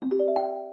Hello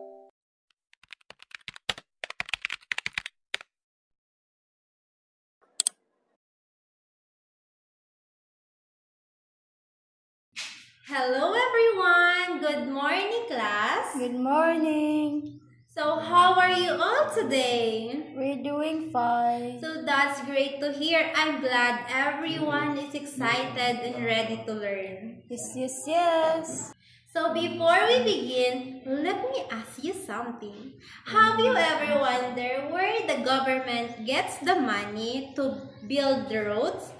everyone! Good morning, class! Good morning. So, how are you all today? We're doing fine. So, that's great to hear. I'm glad everyone is excited and ready to learn. Yes. So, before we begin, let me ask you something. Have you ever wondered where the government gets the money to build the roads,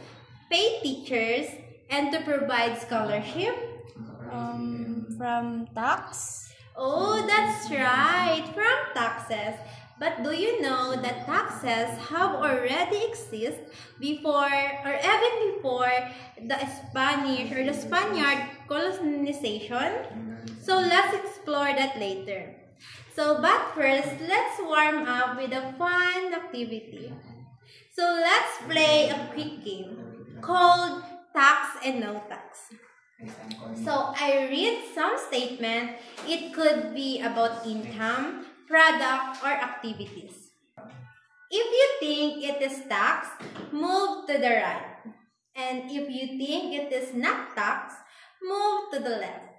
pay teachers, and to provide scholarship? From tax? Oh, that's right, from taxes. But do you know that taxes have already exist before or even before the Spanish or the Spaniard colonization? So let's explore that later. But first, let's warm up with a fun activity. So let's play a quick game called Tax and No Tax. So I read some statement. It could be about income, product, or activities. If you think it is tax, move to the right. And if you think it is not tax, move to the left.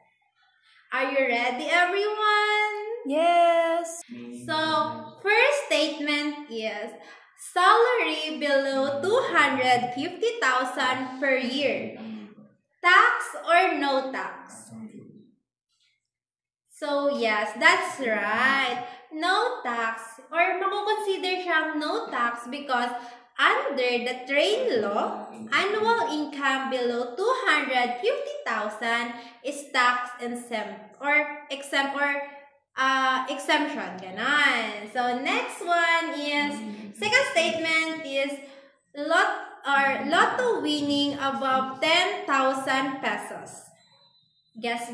Are you ready, everyone? Yes. So, first statement is salary below 250,000 per year. Tax or no tax? So, yes, that's right. No tax or makukonsider siyang no tax because under the train law, annual income below 250,000 is tax exempt or exemption. Ganon. So, next one is, second statement is lotto winning above 10,000 pesos. Guess.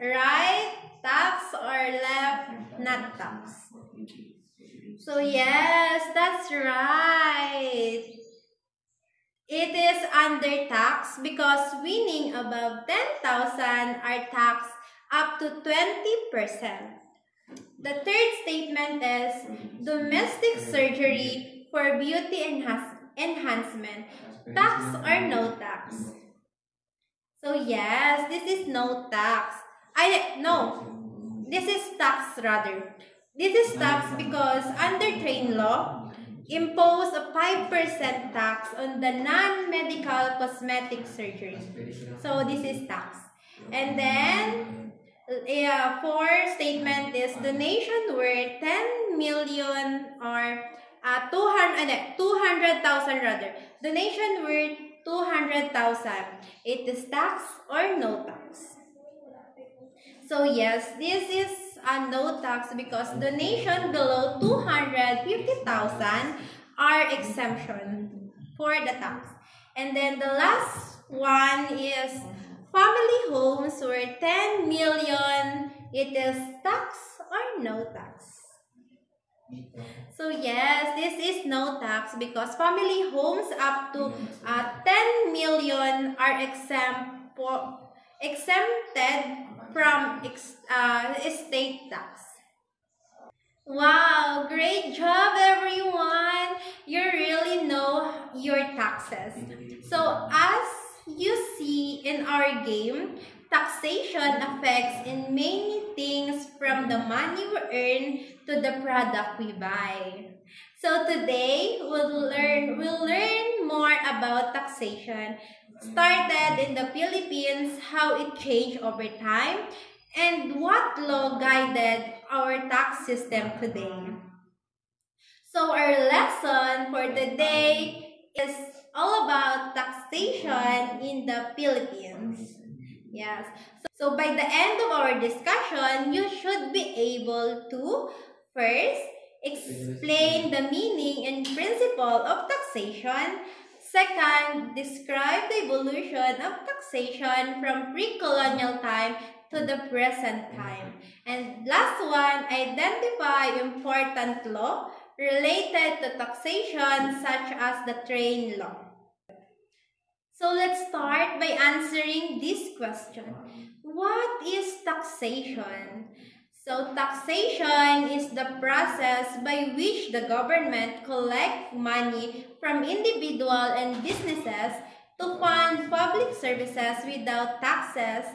Right? Tax or left? Not tax. So yes, that's right. It is under tax because winning above 10,000 are taxed up to 20%. The third statement is domestic surgery for beauty enhancement. Tax or no tax? So yes, this is no tax. This is tax rather. This is tax because under train law, impose a 5% tax on the non-medical cosmetic surgery. So this is tax. And then, fourth statement is donation worth 10 million or 200,000 rather. Donation worth 200,000. It is tax or no tax? So yes, this is a no tax because donation below 250,000 are exemption for the tax. And then the last one is family homes worth 10 million. It is tax or no tax? So yes, this is no tax because family homes up to 10 million are exempted from estate tax. Wow, great job everyone! You really know your taxes. So as you see in our game, taxation affects in many things from the money we earn to the product we buy. So today we'll learn more about taxation. Started in the Philippines, how it changed over time, and what law guided our tax system today. So our lesson for today is all about taxation in the Philippines. Yes. So by the end of our discussion, you should be able to first explain the meaning and principle of taxation. Second, describe the evolution of taxation from pre-colonial time to the present time. And last one, identify important law related to taxation such as the train law. So let's start by answering this question. what is taxation? So, taxation is the process by which the government collects money from individuals and businesses to fund public services without taxes.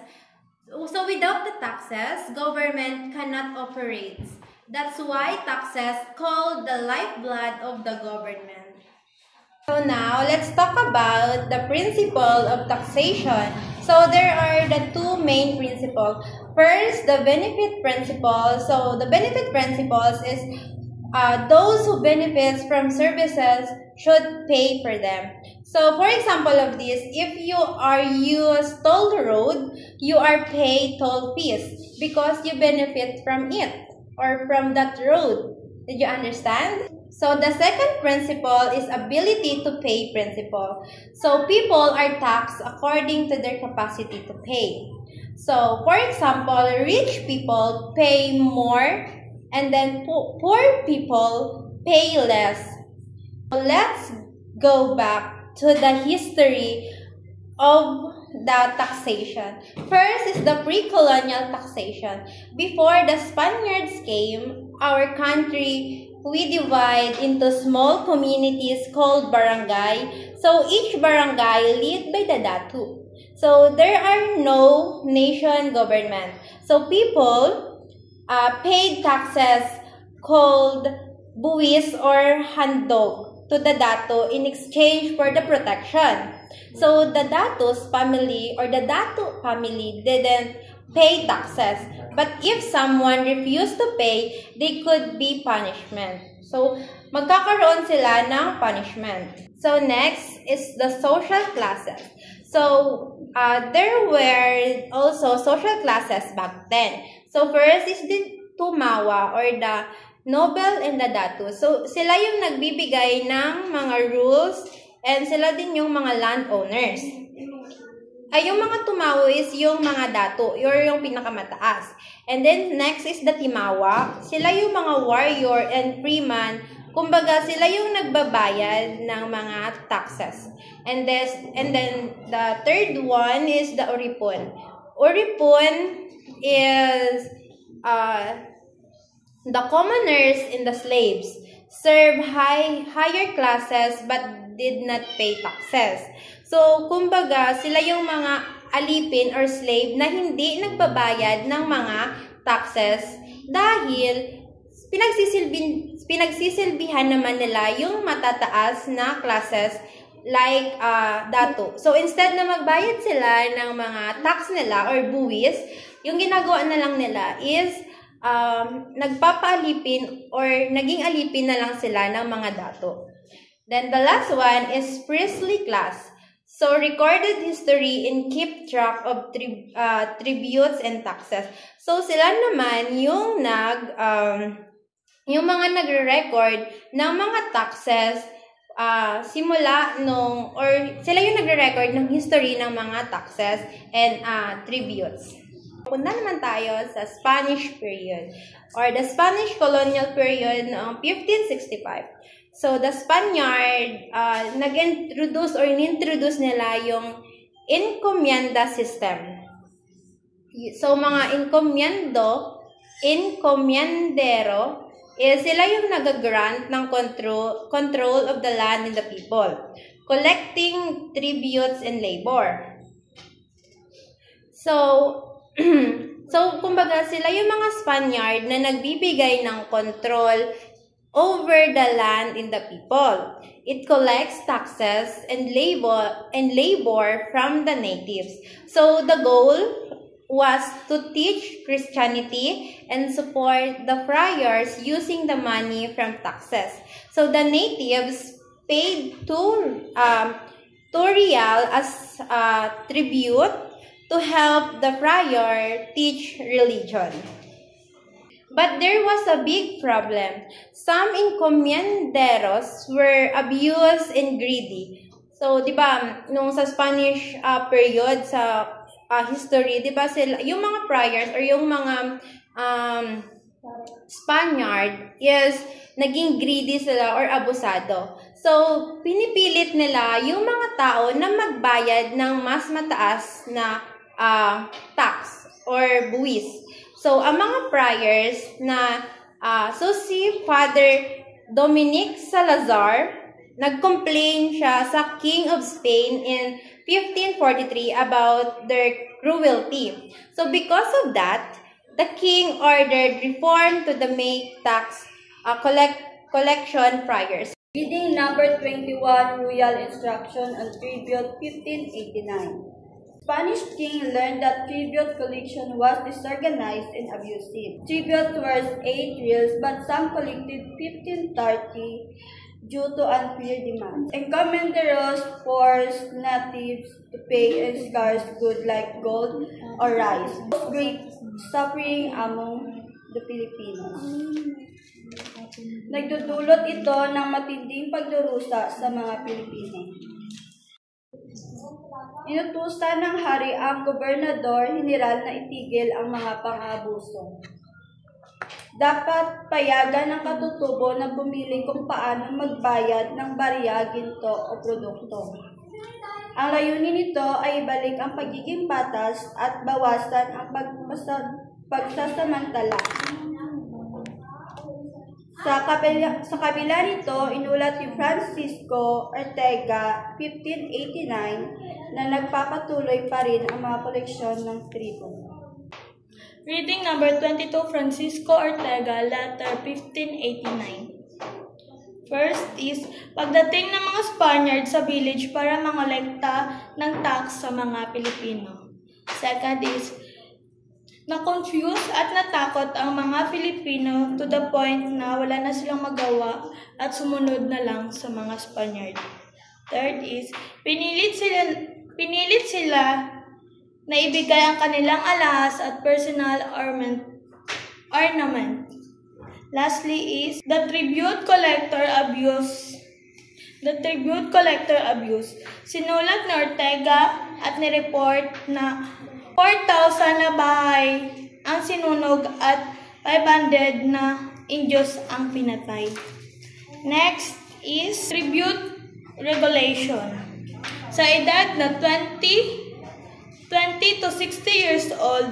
So, without the taxes, government cannot operate. That's why taxes called the lifeblood of the government. So now, let's talk about the principle of taxation. So there are the two main principles. First, the benefit principle. So the benefit principles is those who benefits from services should pay for them. So for example of this, if you are use toll road, you are paid toll fees because you benefit from it or from that road. Did you understand? So the second principle is ability to pay principle. So people are taxed according to their capacity to pay. So for example, rich people pay more and then poor people pay less. So let's go back to the history of the taxation. First is the pre-colonial taxation. Before the Spaniards came, our country, we divide into small communities called barangay. So each barangay led by the datu. So there are no nation government. So people paid taxes called buwis or handog to the datu in exchange for the protection. So the datu's family or the datu family didn't pay taxes. But if someone refused to pay, they could be punishment. So, magkakaroon sila ng punishment. So, next is the social classes. So, there were also social classes back then. So, first is the tumawa or the noble and the datu. So, sila yung nagbibigay ng mga rules and sila din yung mga landowners. Ay, yung mga tumawo is yung mga datu, yung pinakamataas. And then, next is the timawa. Sila yung mga warrior and freeman. Kumbaga, sila yung nagbabayad ng mga taxes. And then, the third one is the oripon. Oripon is the commoners and the slaves serve higher classes but did not pay taxes. So, kumbaga, sila yung mga alipin or slave na hindi nagbabayad ng mga taxes dahil pinagsisilbihan naman nila yung matataas na classes like datu. So, instead na magbayad sila ng mga tax nila or buwis, yung ginagawa na lang nila is nagpapaalipin or naging alipin na lang sila ng mga datu. Then, the last one is priestly class. So, recorded history and keep track of tributes and taxes. So, sila naman yung yung mga nagre-record ng mga taxes simula nung, or sila yung nagre-record ng history ng mga taxes and tributes. Punta naman tayo sa Spanish period or the Spanish colonial period noong 1565. So, the Spaniard, nag-introduce or in-introduce nila yung encomienda system. So, mga encomiendero, sila yung nag-grant ng control of the land and the people, collecting tributes and labor. So, kumbaga, sila yung mga Spaniard na nagbibigay ng control over the land in the people. It collects taxes and labor from the natives. So the goal was to teach Christianity and support the friars using the money from taxes. So the natives paid two real as tribute to help the friar teach religion. But there was a big problem. Some encomienderos were abused and greedy. So, di ba, nung sa Spanish period, sa history, di ba, yung mga friars or yung mga Spaniard is naging greedy sila or abusado. So, pinipilit nila yung mga tao na magbayad ng mas mataas na tax or buwis. So, ang mga friars na si Father Dominic Salazar, nag-complain siya sa King of Spain in 1543 about their cruelty. So, because of that, the king ordered reform to the make tax collection friars. Reading number 21, Royal Instruction on Tribute, 1589. Spanish king learned that tribute collection was disorganized and abusive. Tributes were 8 reals, but some collected 1530 due to unfair demands. Encomenderos forced natives to pay in scarce goods like gold or rice. Great suffering among the Filipinos. Nagdudulot ito ng matinding pagdurusa sa mga Pilipino. Inutusan ng hari ang gobernador general na itigil ang mga pang-abuso. Dapat payagan ng katutubo na pumili kung paano magbayad ng barya, ginto o produkto. Ang layunin nito ay ibalik ang pagiging patas at bawasan ang pagsasamantala. Sa kabila nito, inulat ni Francisco Ortega 1589 na nagpapatuloy pa rin ang mga koleksyon ng tribo. Reading number 22, Francisco Ortega, letter 1589. First is, pagdating ng mga Spaniard sa village para mangolekta ng tax sa mga Pilipino. Second is, na-confuse at natakot ang mga Filipino to the point na wala na silang magawa at sumunod na lang sa mga Spaniard. Third is, pinilit sila na ibigay ang kanilang alahas at personal ornament. Lastly is, the tribute collector abuse. Sinulat ni Ortega at nireport na 4,000 na bahay ang sinunog at 500 na Indios ang pinatay. Next is tribute regulation. Sa edad na 20 to 60 years old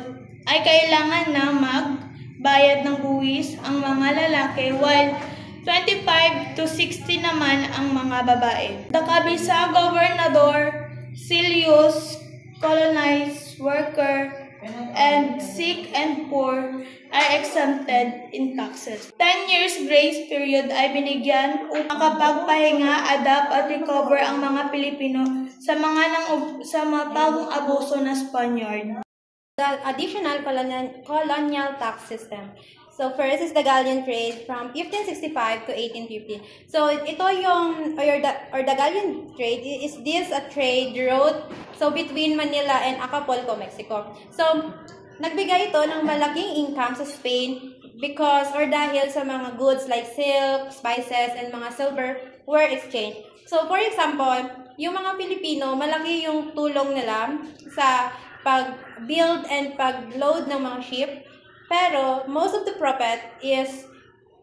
ay kailangan na magbayad ng buwis ang mga lalaki while 25 to 60 naman ang mga babae. The Kabisa Gobernador, Silius, colonized worker, and sick and poor are exempted in taxes. 10 years grace period ay binigyan upang makapagpahinga, adapt at recover ang mga Pilipino sa mga pang-abuso na Spaniard. The additional colonial tax system. So first is the galleon trade from 1565 to 1850. So ito yung the galleon trade is this a trade route between Manila and Acapulco, Mexico. So nagbigay ito ng malaking income sa Spain because dahil sa mga goods like silk, spices, and mga silver were exchanged. So for example, yung mga Pilipino, malaki yung tulong nila sa pag-build and pag-load ng mga ship. Pero most of the profit is,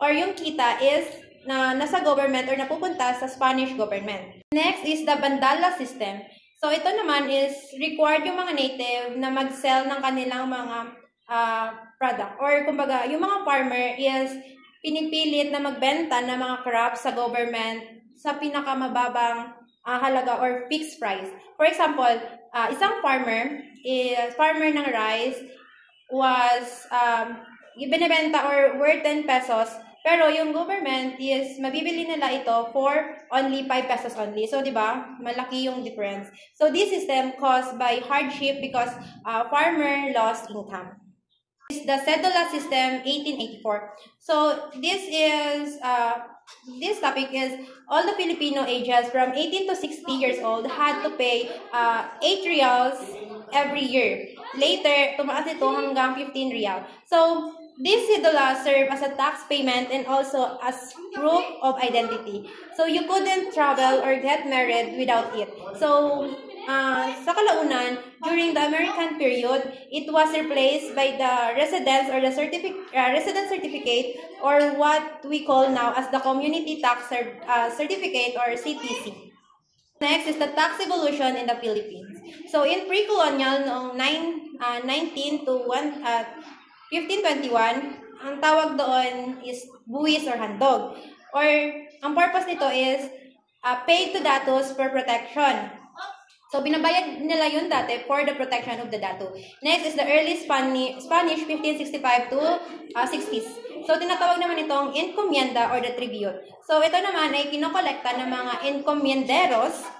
or yung kita is, na nasa government or napupunta sa Spanish government. Next is the Bandala system. So ito naman is required yung mga native na mag-sell ng kanilang mga product. Or kumbaga, yung mga farmer is pinipilit na magbenta ng mga crops sa government sa pinakamababang halaga or fixed price. For example, isang farmer ng rice was binibenta or worth 10 pesos, pero yung government is mabibili nila ito for only 5 pesos only. So, di ba? Malaki yung difference. So, this system caused by hardship because farmer lost income. The Cedula system, 1884. So, this topic is all the Filipino ages from 18 to 60 years old had to pay 8 reals every year. Later, tumaas ito hanggang 15 real. So, this cedula served as a tax payment and also as proof of identity. So, you couldn't travel or get married without it. So, sa kalaunan, during the American period, it was replaced by the residence or the resident certificate or what we call now as the Community Tax Certificate or CTC. Next is the tax evolution in the Philippines. So, in pre-colonial, noong 19 to 1521, ang tawag doon is buwis or handog. Or, ang purpose nito is paid to datos for protection. So, binabayad nila yun dati for the protection of the dato. Next is the early Spanish 1565 to 60s. So, tinatawag naman itong encomienda or the tribute. So, ito naman ay kinokolekta ng mga encomienderos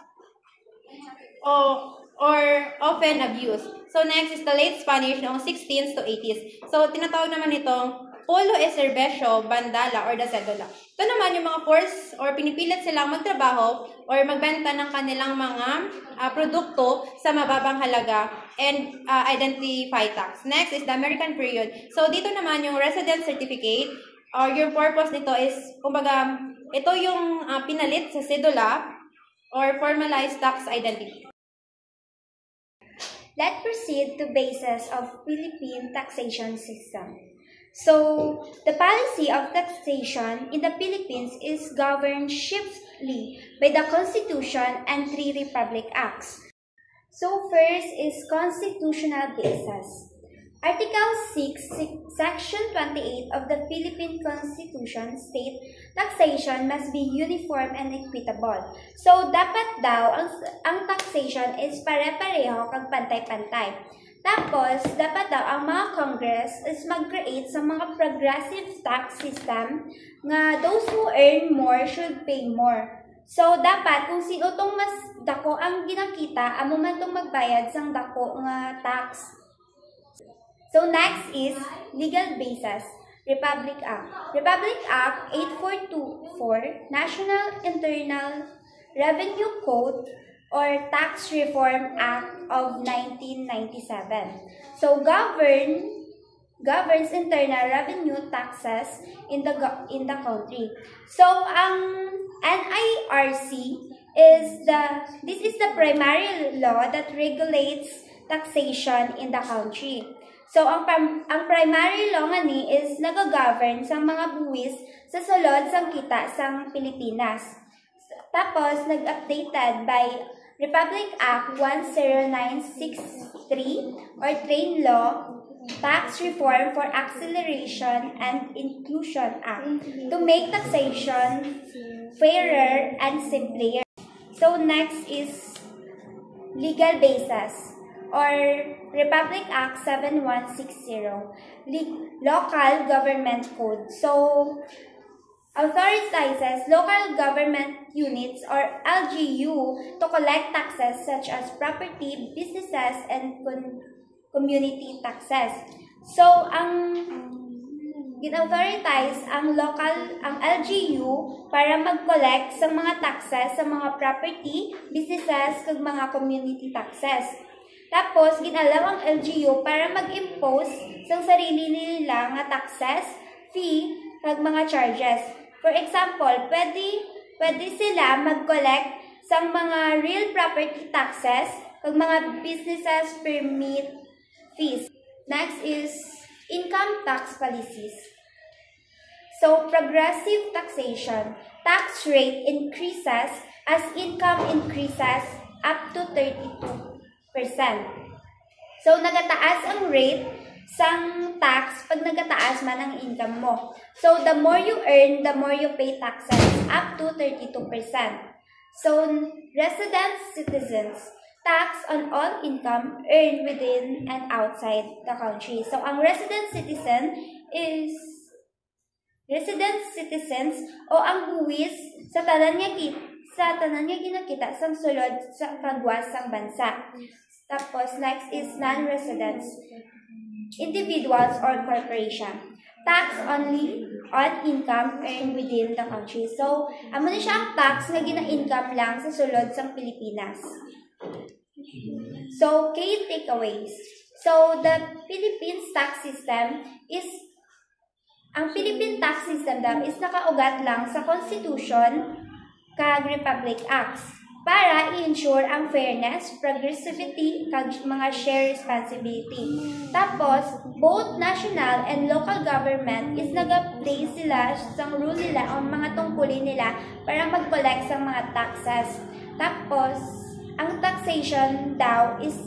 or often abused. So, next is the late Spanish noong 16s to 80s. So, tinatawag naman itong polo e serbesyo, bandala, or the cedula. Ito naman yung mga force or pinipilit silang magtrabaho or magbenta ng kanilang mga produkto sa mababang halaga and identify tax. Next is the American period. So, dito naman yung resident certificate or your purpose nito is, kumbaga, ito yung pinalit sa cedula or formalized tax identity. Let's proceed to basis of Philippine taxation system. So, the policy of taxation in the Philippines is governed chiefly by the Constitution and 3 Republic Acts. So, first is constitutional basis. Article 6, Section 28 of the Philippine Constitution state taxation must be uniform and equitable. So, dapat daw ang taxation is pare-pareho kag pantay-pantay. Tapos, dapat daw ang mga Congress is mag-create sa mga progressive tax system nga those who earn more should pay more. So, dapat kung sino tong mas dako ang ginakita, amo man tong magbayad sang dako nga tax. So, next is legal basis. Republic Act. Republic Act 8424, National Internal Revenue Code or Tax Reform Act of 1997. So, governs internal revenue taxes in the country. So, ang NIRC this is the primary law that regulates taxation in the country. So, ang primary law nga ni is nag-govern sa mga buwis sa sulod sang kita sang Pilipinas. Tapos, nag-updated by Republic Act 10963 or Trade Law, Tax Reform for Acceleration and Inclusion Act to make taxation fairer and simpler. So, next is legal basis or Republic Act 7160, Local Government Code. So, authorizes local government units or LGU to collect taxes such as property, businesses, and community taxes. So, ang gin-authorize ang LGU para mag-collect sa mga taxes sa mga property, businesses, kag mga community taxes. Tapos, ginalaw ang LGU para mag-impose sa sarili nila nga taxes, fee, kag mga charges. For example, pwede sila mag-collect sa mga real property taxes, kag mga businesses permit fees. Next is income tax policies. So, progressive taxation. Tax rate increases as income increases up to 32%. So, nagataas ang rate sang tax pag nagataas man ang income mo. So, the more you earn, the more you pay taxes, up to 32%. So, resident citizens, tax on all income earned within and outside the country. So, ang resident citizens o ang buwis sa tanan nga ginakita sang sulod sa kagwas sang bansa. Tapos, next is non-residents, individuals or corporation. Tax only on income earned within the country. So, amo na siya ang tax nga gina-income lang sa sulod sang Pilipinas. So, key takeaways. So, the Philippines tax system ang Philippine tax system daw is nakaugat lang sa Constitution kag Republic Acts para i-ensure ang fairness, progressivity, kag mga share responsibility. Tapos, both national and local government is nag-play sila sa rule nila o mga tungkulin nila para mag-collect sa mga taxes. Tapos, ang taxation daw is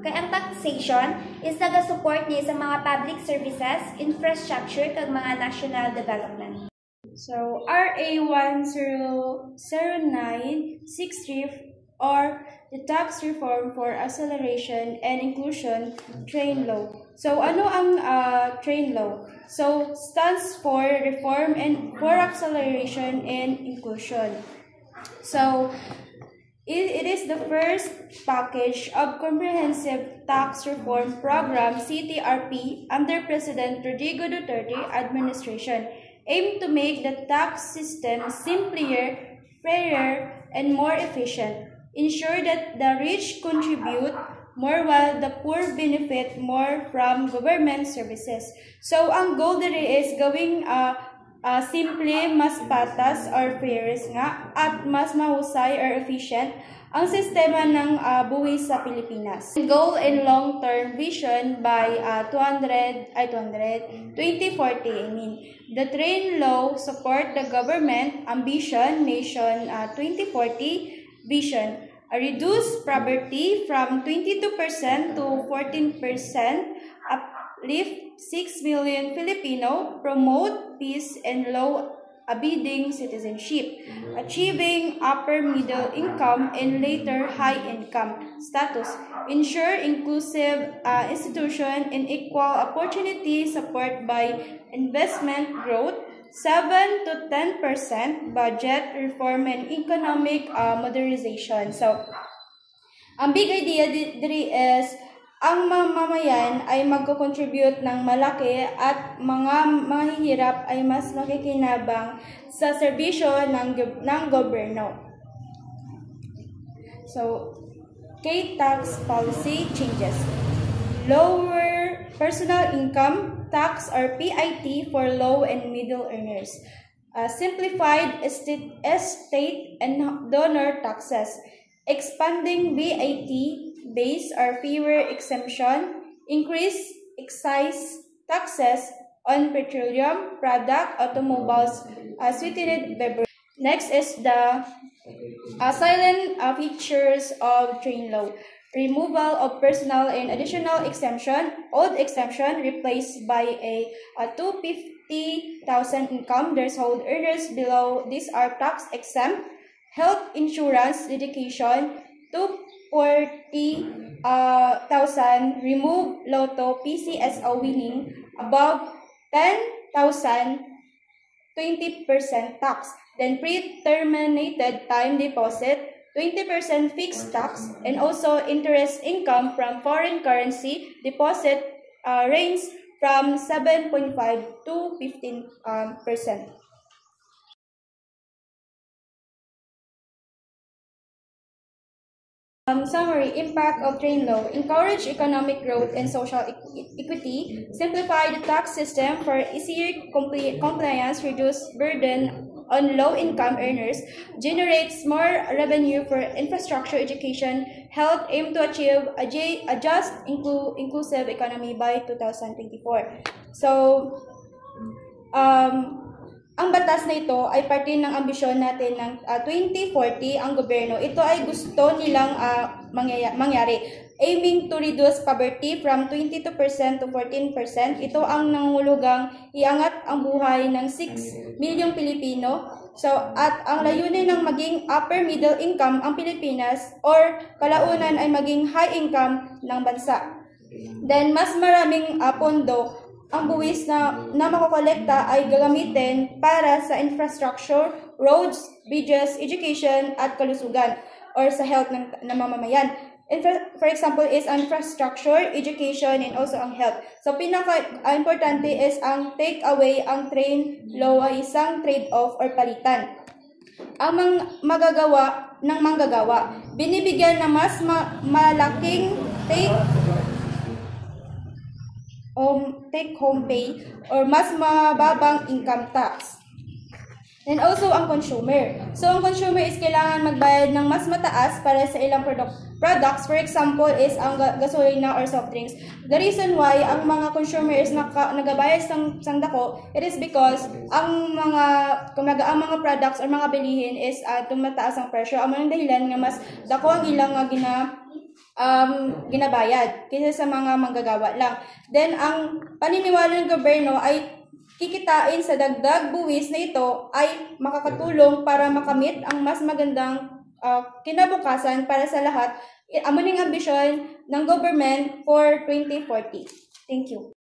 Kay ang taxation is naga-support niya sa mga public services, infrastructure, kag mga national development. So, RA 100963 or the Tax Reform for Acceleration and Inclusion Train Law. So, ano ang train law? So, stands for Reform and for Acceleration and Inclusion. So, it is the first package of comprehensive tax reform program CTRP under President Rodrigo Duterte administration, aimed to make the tax system simpler, fairer, and more efficient. Ensure that the rich contribute more while the poor benefit more from government services. So, ang goal diri is gawing simple, mas patas or fair nga at mas mahusay or efficient ang sistema ng buwis sa Pilipinas. Goal and long-term vision by 2040. The train law support the government ambition nation 2040 vision. Reduce poverty from 22% to 14%, uplift 6 million Filipino, promote peace and law-abiding citizenship, achieving upper middle income and later high income status, ensure inclusive institution and equal opportunity support by investment growth, 7 to 10% budget reform and economic modernization. So, ang big idea diri is ang mamamayan ay magko-contribute ng malaki at mga mahihirap ay mas makikinabang sa serbisyo ng gobyerno. So, K-tax policy changes. Lower personal income tax or PIT for low and middle earners. Simplified estate and donor taxes. Expanding VAT base or fewer exemption, increase excise taxes on petroleum product, automobiles, sweetened beverage. Next is the silent features of train law. Removal of personal and additional exemption, old exemption replaced by a 250,000 income threshold earners below. These are tax exempt. Health insurance dedication 240,000, remove Lotto PCSO winning above 10,000, 20% tax. Then pre-terminated time deposit, 20% fixed tax, and also interest income from foreign currency deposit range from 7.5 to 15%. Summary, impact of train law. Encourage economic growth and social equity. Simplify the tax system for easier compliance. Reduce burden on low-income earners. Generates more revenue for infrastructure, education, health. Aim to achieve a just, inclusive economy by 2024. So, ang batas na ito ay parte ng ambisyon natin ng 2040 ang gobyerno. Ito ay gusto nilang mangyari. Aiming to reduce poverty from 22% to 14%. Ito ang nangulugang iangat ang buhay ng 6 milyong Pilipino. So, at ang layunin ng maging upper middle income ang Pilipinas or kalaunan ay maging high income ng bansa. Then, mas maraming pondo ang buwis na makokolekta ay gagamitin para sa infrastructure, roads, bridges, education, at kalusugan or sa health ng mamamayan. For example, is infrastructure, education, and also ang health. So, pinaka-importante is ang take-away, ang train law ay isang trade-off or palitan. Ang magagawa ng manggagawa, binibigyan na mas malaking take-home pay or mas mababang income tax. And also ang consumer. So ang consumer is kailangan magbayad ng mas mataas para sa ilang products. For example is ang gasolina or soft drinks. The reason why ang mga consumer is nagabayad sang dako, it is because ang mga products or mga bilihin is tumataas ang presyo. Ang mga dahilan nga mas dako ang ilang ginabayad kaysa sa mga manggagawa lang. Then, ang paniniwala ng gobyerno ay kikitain sa dagdag buwis na ito ay makakatulong para makamit ang mas magandang kinabukasan para sa lahat. Amo ning ambisyon ng government for 2040. Thank you.